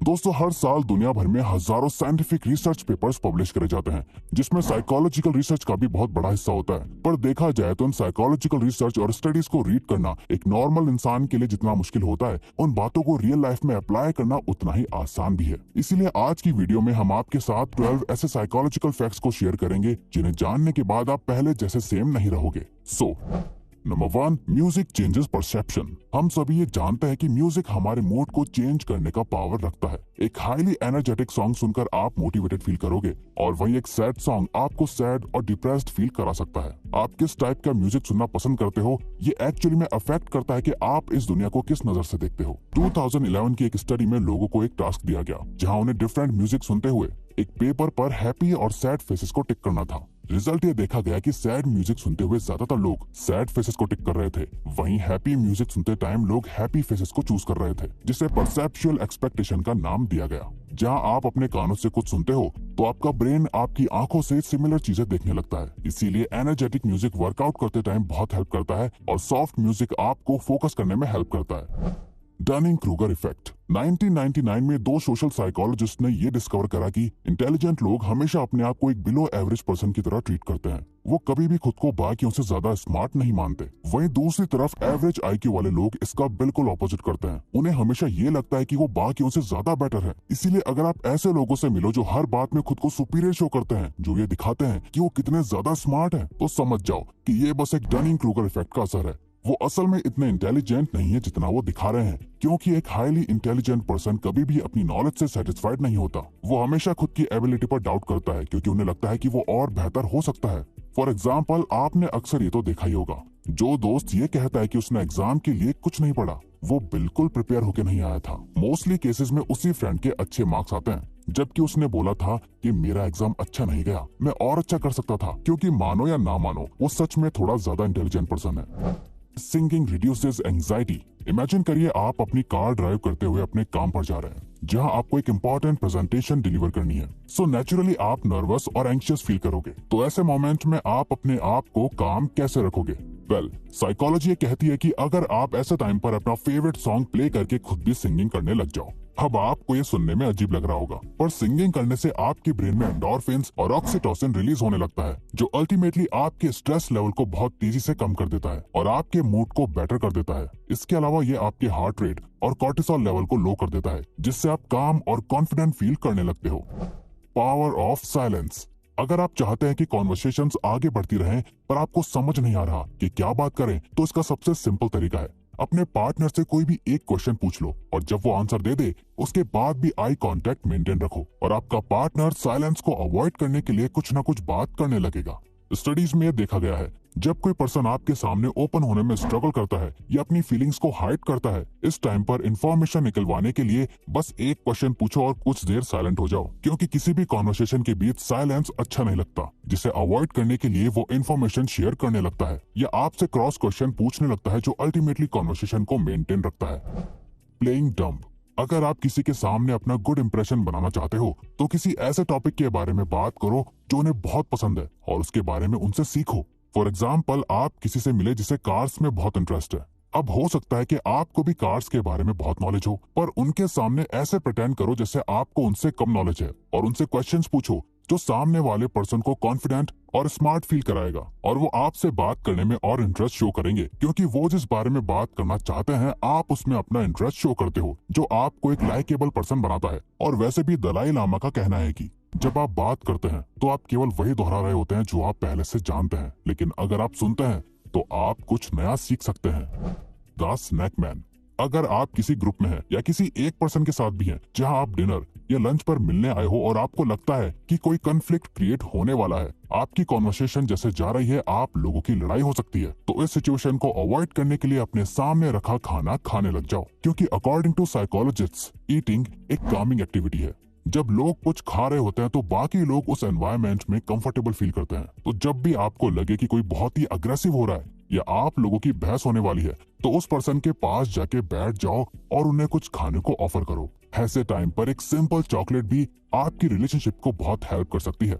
दोस्तों, हर साल दुनिया भर में हजारों साइंटिफिक रिसर्च पेपर्स पब्लिश करे जाते हैं, जिसमें साइकोलॉजिकल रिसर्च का भी बहुत बड़ा हिस्सा होता है। पर देखा जाए तो इन साइकोलॉजिकल रिसर्च और स्टडीज को रीड करना एक नॉर्मल इंसान के लिए जितना मुश्किल होता है, उन बातों को रियल लाइफ में अप्लाई करना उतना ही आसान भी है। इसीलिए आज की वीडियो में हम आपके साथ 12 ऐसे साइकोलॉजिकल फैक्ट्स को शेयर करेंगे जिन्हें जानने के बाद आप पहले जैसे सेम नहीं रहोगे। Number 1, music changes perception. हम सभी ये जानते हैं कि म्यूजिक हमारे मूड को चेंज करने का पावर रखता है। एक हाईली एनर्जेटिक सॉन्ग सुनकर आप मोटिवेटेड फील करोगे, और वहीं एक सैड सॉन्ग आपको सैड और डिप्रेस्ड फील करा सकता है। आप किस टाइप का म्यूजिक सुनना पसंद करते हो, ये एक्चुअली में अफेक्ट करता है कि आप इस दुनिया को किस नजर से देखते हो। 2011 की एक स्टडी में लोगों को एक टास्क दिया गया, जहाँ उन्हें डिफरेंट म्यूजिक सुनते हुए एक पेपर पर हैप्पी और सैड फेसेस को टिक करना था। रिजल्ट ये देखा गया कि सैड म्यूजिक सुनते हुए ज्यादातर लोग सैड फेसेस को टिक कर रहे थे, वहीं हैप्पी म्यूजिक सुनते टाइम लोग हैप्पी फेसेस को चूज कर रहे थे, जिसे परसेप्चुअल एक्सपेक्टेशन का नाम दिया गया। जहां आप अपने कानों से कुछ सुनते हो तो आपका ब्रेन आपकी आंखों से सिमिलर चीजें देखने लगता है। इसीलिए एनर्जेटिक म्यूजिक वर्कआउट करते टाइम बहुत हेल्प करता है, और सॉफ्ट म्यूजिक आपको फोकस करने में हेल्प करता है। Dunning Kruger effect. 1999 में दो सोशल साइकोलॉजिस्ट ने ये डिस्कवर करा कि इंटेलिजेंट लोग हमेशा अपने आप को एक बिलो एवरेज पर्सन की तरह ट्रीट करते हैं। वो कभी भी खुद को बाकियों से ज्यादा स्मार्ट नहीं मानते। वहीं दूसरी तरफ एवरेज आईक्यू वाले लोग इसका बिल्कुल ऑपोजिट करते हैं। उन्हें हमेशा ये लगता है कि वो बाकियों से ज्यादा बेटर है। इसीलिए अगर आप ऐसे लोगों से मिलो जो हर बात में खुद को सुपीरियर शो करते हैं, जो ये दिखाते हैं कि वो कितने ज्यादा स्मार्ट हैं, तो समझ जाओ कि ये बस एक डनिंग-क्रूगर इफेक्ट का असर है। वो असल में इतने इंटेलिजेंट नहीं है जितना वो दिखा रहे हैं, क्योंकि एक हाईली इंटेलिजेंट पर्सन कभी भी अपनी नॉलेज से सेटिस्फाइड नहीं होता। वो हमेशा खुद की एबिलिटी पर डाउट करता है, क्योंकि उन्हें लगता है कि वो और बेहतर हो सकता है। फॉर एग्जाम्पल, आपने अक्सर ये तो देखा ही होगा, जो दोस्त ये कहता है कि उसने एग्जाम के लिए कुछ नहीं पढ़ा, वो बिल्कुल प्रिपेयर होकर नहीं आया था। मोस्टली केसेस में उसी फ्रेंड के अच्छे मार्क्स आते हैं, जबकि उसने बोला था कि मेरा एग्जाम अच्छा नहीं गया, मैं और अच्छा कर सकता था। क्योंकि मानो या ना मानो, वो सच में थोड़ा ज्यादा इंटेलिजेंट पर्सन है। Singing reduces anxiety. इमेजिन करिए आप अपनी कार ड्राइव करते हुए अपने काम पर जा रहे हैं, जहां आपको एक इम्पोर्टेंट प्रेजेंटेशन डिलीवर करनी है। सो नेचुरली आप नर्वस और एंग्शियस फील करोगे। तो ऐसे मोमेंट में आप अपने आप को काम कैसे रखोगे? साइकोलॉजी कहती है कि अगर आप ऐसे टाइम पर अपना फेवरेट सॉन्ग प्ले करके खुद भी सिंगिंग करने लग जाओ। अब आपको ये सुनने में अजीब लग रहा होगा, पर सिंगिंग करने से आपके ब्रेन में एंडोर्फिन्स और ऑक्सीटोसिन रिलीज होने लगता है, जो अल्टीमेटली आपके स्ट्रेस लेवल को बहुत तेजी से कम कर देता है और आपके मूड को बेटर कर देता है। इसके अलावा ये आपके हार्ट रेट और कॉर्टिसोल लेवल को लो कर देता है, जिससे आप काम और कॉन्फिडेंट फील करने लगते हो। Power of silence. अगर आप चाहते हैं कि कॉन्वर्सेशंस आगे बढ़ती रहें, पर आपको समझ नहीं आ रहा कि क्या बात करें, तो इसका सबसे सिंपल तरीका है अपने पार्टनर से कोई भी एक क्वेश्चन पूछ लो, और जब वो आंसर दे दे, उसके बाद भी आई कांटेक्ट मेंटेन रखो, और आपका पार्टनर साइलेंस को अवॉइड करने के लिए कुछ ना कुछ बात करने लगेगा। स्टडीज में देखा गया है, जब कोई पर्सन आपके सामने ओपन होने में स्ट्रगल करता है या अपनी फीलिंग्स को हाइड करता है, इस टाइम पर इंफॉर्मेशन निकलवाने के लिए बस एक क्वेश्चन पूछो और कुछ देर साइलेंट हो जाओ, क्योंकि किसी भी कॉन्वर्सेशन के बीच साइलेंस अच्छा नहीं लगता, जिसे अवॉइड करने के लिए वो इन्फॉर्मेशन शेयर करने लगता है या आपसे क्रॉस क्वेश्चन पूछने लगता है, जो अल्टीमेटली कॉन्वर्सेशन को मेंटेन रखता है। Playing dumb. अगर आप किसी के सामने अपना गुड इंप्रेशन बनाना चाहते हो, तो किसी ऐसे टॉपिक के बारे में बात करो जो उन्हें बहुत पसंद है, और उसके बारे में उनसे सीखो। फॉर एग्जाम्पल, आप किसी से मिले जिसे कार्स में बहुत इंटरेस्ट है। अब हो सकता है कि आपको भी कार्स के बारे में बहुत नॉलेज हो, पर उनके सामने ऐसे प्रिटेंड करो जैसे आपको उनसे कम नॉलेज है, और उनसे क्वेश्चंस पूछो जो सामने वाले पर्सन को कॉन्फिडेंट और स्मार्ट फील कराएगा, और वो आपसे बात करने में और इंटरेस्ट शो करेंगे, क्योंकि वो जिस बारे में बात करना चाहते हैं, आप उसमें अपना इंटरेस्ट शो करते हो, जो आपको एक लाइकेबल पर्सन बनाता है। और वैसे भी दलाई लामा का कहना है कि जब आप बात करते हैं तो आप केवल वही दोहरा रहे होते हैं जो आप पहले से जानते हैं, लेकिन अगर आप सुनते हैं तो आप कुछ नया सीख सकते हैं। The snake man. अगर आप किसी ग्रुप में हैं या किसी एक पर्सन के साथ भी हैं, जहां आप डिनर या लंच पर मिलने आए हो और आपको लगता है कि कोई कॉन्फ्लिक्ट क्रिएट होने वाला है, आपकी कॉन्वर्सेशन जैसे जा रही है, आप लोगों की लड़ाई हो सकती है, तो इस सिचुएशन को अवॉइड करने के लिए अपने सामने रखा खाना खाने लग जाओ, क्योंकि अकॉर्डिंग टू साइकोलॉजिस्ट्स, ईटिंग एक कामिंग एक्टिविटी है। जब लोग कुछ खा रहे होते हैं तो बाकी लोग उस एनवायरनमेंट में कंफर्टेबल फील करते हैं। तो जब भी आपको लगे कि कोई बहुत ही अग्रेसिव हो रहा है या आप लोगों की बहस होने वाली है, तो उस पर्सन के पास जाके बैठ जाओ और उन्हें कुछ खाने को ऑफर करो। ऐसे टाइम पर एक सिंपल चॉकलेट भी आपकी रिलेशनशिप को बहुत हेल्प कर सकती है।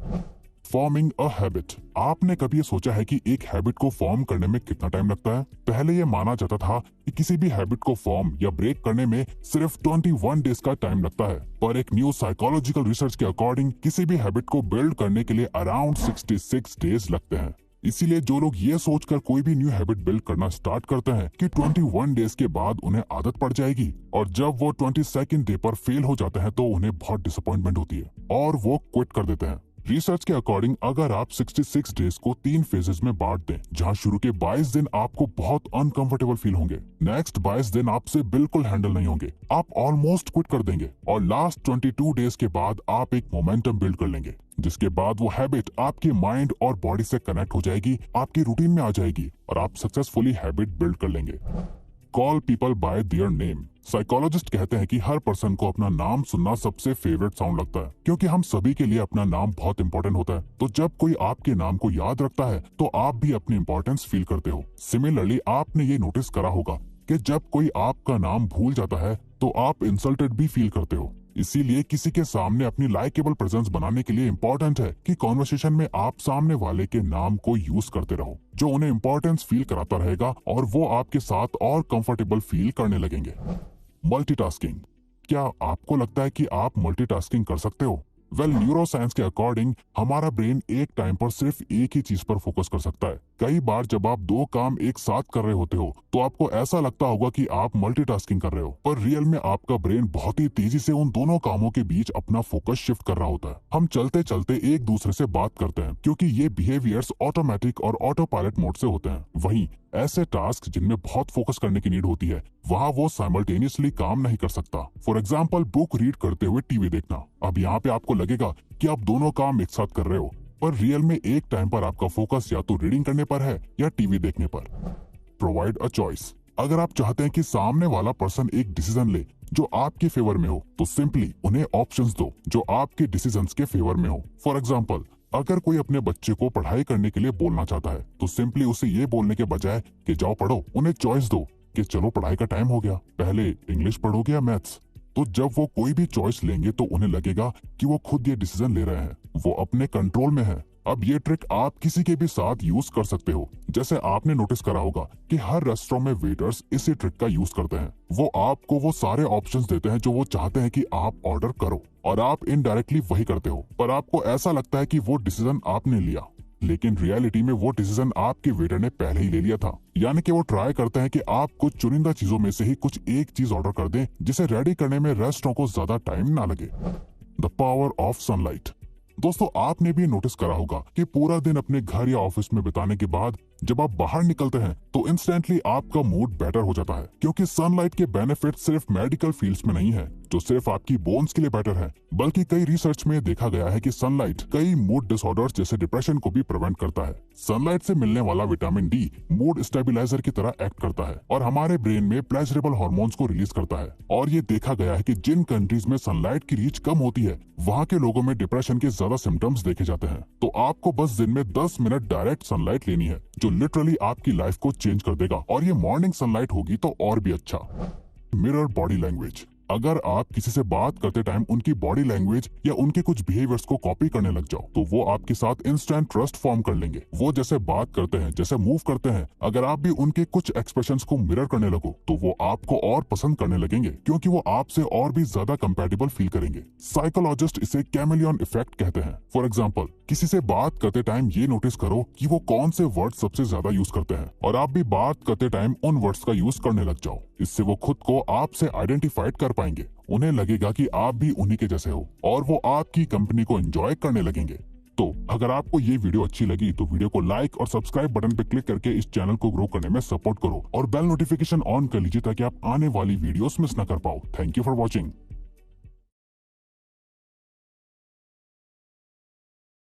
Forming a habit. आपने कभी ये सोचा है कि एक हैबिट को फॉर्म करने में कितना टाइम लगता है? पहले ये माना जाता था कि किसी भी हैबिट को फॉर्म या ब्रेक करने में सिर्फ 21 डेज का टाइम लगता है, पर एक न्यू साइकोलॉजिकल रिसर्च के अकॉर्डिंग किसी भी हैबिट को बिल्ड करने के लिए अराउंड 66 डेज लगते हैं। इसीलिए जो लोग ये सोचकर कोई भी न्यू हैबिट बिल्ड करना स्टार्ट करते हैं कि 21 डेज के बाद उन्हें आदत पड़ जाएगी, और जब वो 22nd डे पर फेल हो जाते हैं तो उन्हें बहुत डिसअपॉइंटमेंट होती है और वो क्विट कर देते हैं। रिसर्च के अकॉर्डिंग अगर आप 66 डेज को 3 फेजेस में बांट दें, जहां शुरू के 22 दिन आपको बहुत अनकंफर्टेबल फील होंगे, नेक्स्ट 22 दिन आपसे बिल्कुल हैंडल नहीं होंगे, आप ऑलमोस्ट क्विट कर देंगे, और लास्ट 22 डेज के बाद आप एक मोमेंटम बिल्ड कर लेंगे, जिसके बाद वो हैबिट आपके माइंड और बॉडी से कनेक्ट हो जाएगी, आपकी रूटीन में आ जाएगी और आप सक्सेसफुली हैबिट बिल्ड कर लेंगे। Call people bye their name. Psychologist कहते हैं कि हर पर्सन को अपना नाम सुनना सबसे फेवरेट साउंड लगता है, क्योंकि हम सभी के लिए अपना नाम बहुत इंपॉर्टेंट होता है। तो जब कोई आपके नाम को याद रखता है तो आप भी अपनी इंपॉर्टेंस फील करते हो। सिमिलरली आपने ये नोटिस करा होगा कि जब कोई आपका नाम भूल जाता है तो आप इंसल्टेड भी फील करते हो। इसीलिए किसी के सामने अपनी लाइकेबल प्रेजेंस बनाने के लिए इम्पोर्टेंट है कि कॉन्वर्सेशन में आप सामने वाले के नाम को यूज करते रहो, जो उन्हें इम्पोर्टेंस फील कराता रहेगा और वो आपके साथ और कंफर्टेबल फील करने लगेंगे। मल्टीटास्किंग। क्या आपको लगता है कि आप मल्टीटास्किंग कर सकते हो? न्यूरो साइंस के अकॉर्डिंग हमारा ब्रेन एक टाइम पर सिर्फ एक ही चीज पर फोकस कर सकता है। कई बार जब आप 2 काम एक साथ कर रहे होते हो तो आपको ऐसा लगता होगा कि आप मल्टीटास्किंग कर रहे हो, पर रियल में आपका ब्रेन बहुत ही तेजी से उन दोनों कामों के बीच अपना फोकस शिफ्ट कर रहा होता है। हम चलते चलते एक दूसरे से बात करते हैं क्योंकि ये बिहेवियर्स ऑटोमेटिक और ऑटो पायलट मोड से होते हैं। वहीं ऐसे टास्क जिनमें बहुत फोकस करने की नीड होती है, वहाँ वो साइमल्टेनियसली काम नहीं कर सकता। फॉर एग्जाम्पल बुक रीड करते हुए टीवी देखना। अब यहाँ पे आपको लगेगा कि आप दोनों काम एक साथ कर रहे हो, पर रियल में एक टाइम पर आपका फोकस या तो रीडिंग करने पर है या टीवी देखने पर। Provide a choice. अगर आप चाहते हैं कि सामने वाला पर्सन एक डिसीजन ले जो आपके फेवर में हो, तो सिंपली उन्हें ऑप्शंस दो जो आपके डिसीजंस के फेवर में हो। फॉर एग्जाम्पल, अगर कोई अपने बच्चे को पढ़ाई करने के लिए बोलना चाहता है तो सिंपली उसे ये बोलने के बजाय कि जाओ पढ़ो, उन्हें चॉइस दो कि चलो पढ़ाई का टाइम हो गया, पहले इंग्लिश पढ़ोगे या मैथ्स। तो जब वो कोई भी चॉइस लेंगे तो उन्हें लगेगा कि वो खुद ये डिसीजन ले रहे हैं, वो अपने कंट्रोल में है। अब ये ट्रिक आप किसी के भी साथ यूज कर सकते हो। जैसे आपने नोटिस करा होगा कि हर रेस्टोरेंट में वेटर्स इसी ट्रिक का यूज करते हैं। वो आपको वो सारे ऑप्शंस देते हैं जो वो चाहते हैं कि आप ऑर्डर करो, और आप इनडायरेक्टली वही करते हो, पर आपको ऐसा लगता है कि वो डिसीजन आपने लिया, लेकिन रियलिटी में वो डिसीजन आपके वेटर ने पहले ही ले लिया था। यानी कि वो ट्राई करते हैं कि आप कुछ चुनिंदा चीजों में से ही कुछ एक चीज ऑर्डर कर दें जिसे रेडी करने में रेस्टोरेंट को ज्यादा टाइम ना लगे। The power of sunlight. दोस्तों, आपने भी नोटिस करा होगा कि पूरा दिन अपने घर या ऑफिस में बिताने के बाद जब आप बाहर निकलते हैं तो इंस्टेंटली आपका मूड बेटर हो जाता है, क्योंकि सनलाइट के बेनिफिट सिर्फ मेडिकल फील्ड्स में नहीं है जो सिर्फ आपकी बोन्स के लिए बेटर है, बल्कि कई रिसर्च में देखा गया है कि सनलाइट कई मूड डिसऑर्डर्स जैसे डिप्रेशन को भी प्रिवेंट करता है। सनलाइट से मिलने वाला विटामिन डी मूड स्टेबलाइजर की तरह एक्ट करता है और हमारे ब्रेन में प्लेजरेबल हार्मोन्स को रिलीज करता है। और ये देखा गया है कि जिन कंट्रीज में सनलाइट की रीच कम होती है, वहाँ के लोगों में डिप्रेशन के ज्यादा सिम्टम्स देखे जाते हैं। तो आपको बस दिन में 10 मिनट डायरेक्ट सनलाइट लेनी है, जो लिटरली आपकी लाइफ को चेंज कर देगा, और ये मॉर्निंग सनलाइट होगी तो और भी अच्छा। Mirror body language. अगर आप किसी से बात करते टाइम उनकी बॉडी लैंग्वेज या उनके कुछ बिहेवियर्स को कॉपी करने लग जाओ तो वो आपके साथ इंस्टेंट ट्रस्ट फॉर्म कर लेंगे। वो जैसे बात करते हैं, जैसे मूव करते हैं, अगर आप भी उनके कुछ एक्सप्रेशंस को मिरर करने लगो तो वो आपको और पसंद करने लगेंगे, क्योंकि वो आपसे और भी ज्यादा कंपैटिबल फील करेंगे। साइकोलॉजिस्ट इसे कैमेलियन इफेक्ट कहते हैं। फॉर एग्जाम्पल, किसी से बात करते टाइम ये नोटिस करो कि वो कौन से वर्ड सबसे ज्यादा यूज करते हैं, और आप भी बात करते टाइम उन वर्ड्स का यूज करने लग जाओ। इससे वो खुद को आपसे आइडेंटिफाइड कर पाएंगे, उन्हें लगेगा कि आप भी उन्हीं के जैसे हो, और वो आपकी कंपनी को एंजॉय करने लगेंगे। तो अगर आपको ये वीडियो अच्छी लगी तो वीडियो को लाइक और सब्सक्राइब बटन पर क्लिक करके इस चैनल को ग्रो करने में सपोर्ट करो, और बेल नोटिफिकेशन ऑन कर लीजिए ताकि आप आने वाली वीडियोस मिस न कर पाओ। Thank you for watching.